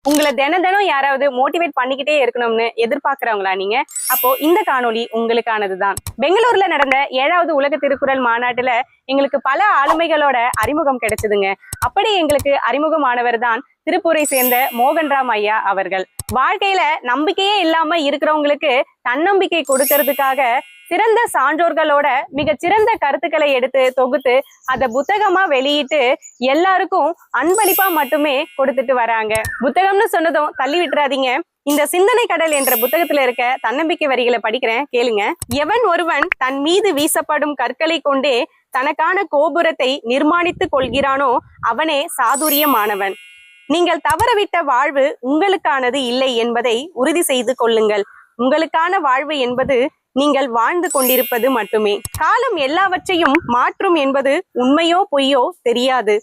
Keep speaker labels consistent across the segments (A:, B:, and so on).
A: உங்களை தினம் யாராவது மோட்டிவேட் பண்ணிக்கிட்டே இருக்கணும்னு எதிர்பார்க்கிறவங்களா நீங்க? அப்போ இந்த காணொளி உங்களுக்கானதுதான். பெங்களூர்ல நடந்த 7வது உலக திருக்குறள் மாநாட்டுல எங்களுக்கு பல ஆளுமைகளோட அறிமுகம் கிடைச்சதுங்க. அப்படி எங்களுக்கு அறிமுகமானவர் தான் திருப்பூரை சேர்ந்த மோகன்ராம் ஐயா அவர்கள். வாழ்க்கையில நம்பிக்கையே இல்லாம இருக்கிறவங்களுக்கு தன்னம்பிக்கை கொடுக்கறதுக்காக சிறந்த சான்றோர்களோட மிகச்சிறந்த கருத்துக்களை எடுத்து தொகுத்து அதை புத்தகமா வெளியிட்டு எல்லாருக்கும் அன்பளிப்பா மட்டுமே கொடுத்துட்டு வராங்க. புத்தகம்னு சொன்னதும் தள்ளி விட்டுறாதீங்க. இந்த சிந்தனை கடல் என்ற புத்தகத்துல இருக்க தன்னம்பிக்கை வரிகளை படிக்கிறேன், கேளுங்க. எவன் ஒருவன் தன் மீது வீசப்படும் கற்களை கொண்டே தனக்கான கோபுரத்தை நிர்மாணித்துக் கொள்கிறானோ அவனே சாதுரியமானவன். நீங்கள் தவறவிட்ட வாழ்வு உங்களுக்கானது இல்லை என்பதை உறுதி செய்து கொள்ளுங்கள். உங்களுக்கான வாழ்வு என்பது நீங்கள் வாழ்ந்து கொண்டிருப்பது மட்டுமே. காலம் எல்லாவற்றையும் மாற்றும் என்பது உண்மையோ பொய்யோ தெரியாது.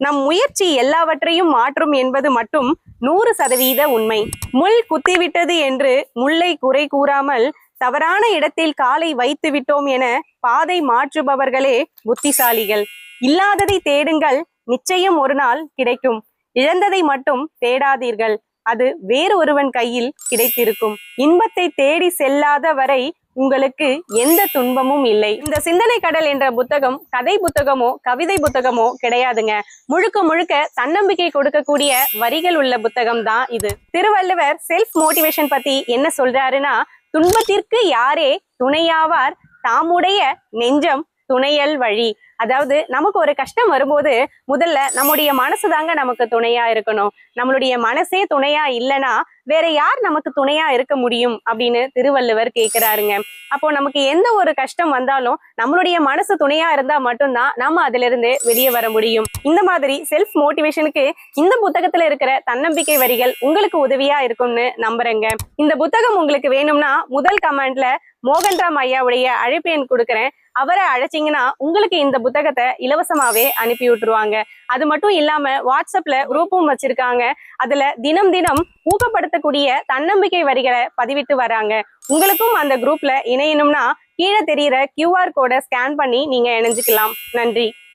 A: நம் முயற்சி எல்லாவற்றையும் மாற்றும் என்பது மட்டும் 100% உண்மை. முள் குத்திவிட்டது என்று முல்லை குறை கூறாமல் தவறான இடத்தில் காலை வைத்து விட்டோம் என பாதை மாற்றுபவர்களே புத்திசாலிகள். இல்லாததை தேடுங்கள், நிச்சயம் ஒரு நாள் கிடைக்கும். இழந்ததை மட்டும் தேடாதீர்கள், அது வேறு ஒருவன் கையில் கிடைத்திருக்கும். இன்பத்தை தேடி செல்லாத வரை உங்களுக்கு எந்த துன்பமும் இல்லை. இந்த சிந்தனை கடல் என்ற புத்தகம் கதை புத்தகமோ கவிதை புத்தகமோ கிடையாதுங்க. முழுக்க முழுக்க தன்னம்பிக்கை கொடுக்கக்கூடிய வரிகள் உள்ள புத்தகம் தான் இது. திருவள்ளுவர் செல்ஃப் மோட்டிவேஷன் பத்தி என்ன சொல்றாருன்னா, துன்பத்திற்கு யாரே துணையாவார், தாமுடைய நெஞ்சம் துணையல் வழி. அதாவது நமக்கு ஒரு கஷ்டம் வரும்போது முதல்ல நம்முடைய மனசு தாங்க நமக்கு துணையா இருக்கணும். நம்மளுடைய மனசே துணையா இல்லைன்னா வேற யார் நமக்கு துணையா இருக்க முடியும் அப்படின்னு திருவள்ளுவர் கேட்கிறாருங்க. அப்போ நமக்கு எந்த ஒரு கஷ்டம் வந்தாலும் நம்மளுடைய மனசு துணையா இருந்தா மட்டும்தான் நம்ம அதுல இருந்து வெளியே வர முடியும். இந்த மாதிரி செல்ஃப் மோட்டிவேஷனுக்கு இந்த புத்தகத்துல இருக்கிற தன்னம்பிக்கை வரிகள் உங்களுக்கு உதவியா இருக்கும்னு நம்புறேங்க. இந்த புத்தகம் உங்களுக்கு வேணும்னா முதல் கமெண்ட்ல மோகன்ராம் ஐயாவுடைய அழைப்பு எண் கொடுக்குறேன். அவரை அழைச்சிங்கன்னா உங்களுக்கு இந்த புத்தகத்தை இலவசமாவே அனுப்பி விட்டுருவாங்க. அது மட்டும் இல்லாம வாட்ஸ்அப்ல குரூப்பும் வச்சிருக்காங்க. அதுல தினம் ஊக்கப்படுத்தக்கூடிய தன்னம்பிக்கை வரிகளை பதிவிட்டு வராங்க. உங்களுக்கும் அந்த குரூப்ல இணையணும்னா கீழே தெரியிற QR கோடை ஸ்கேன் பண்ணி நீங்க இணைஞ்சுக்கலாம். நன்றி.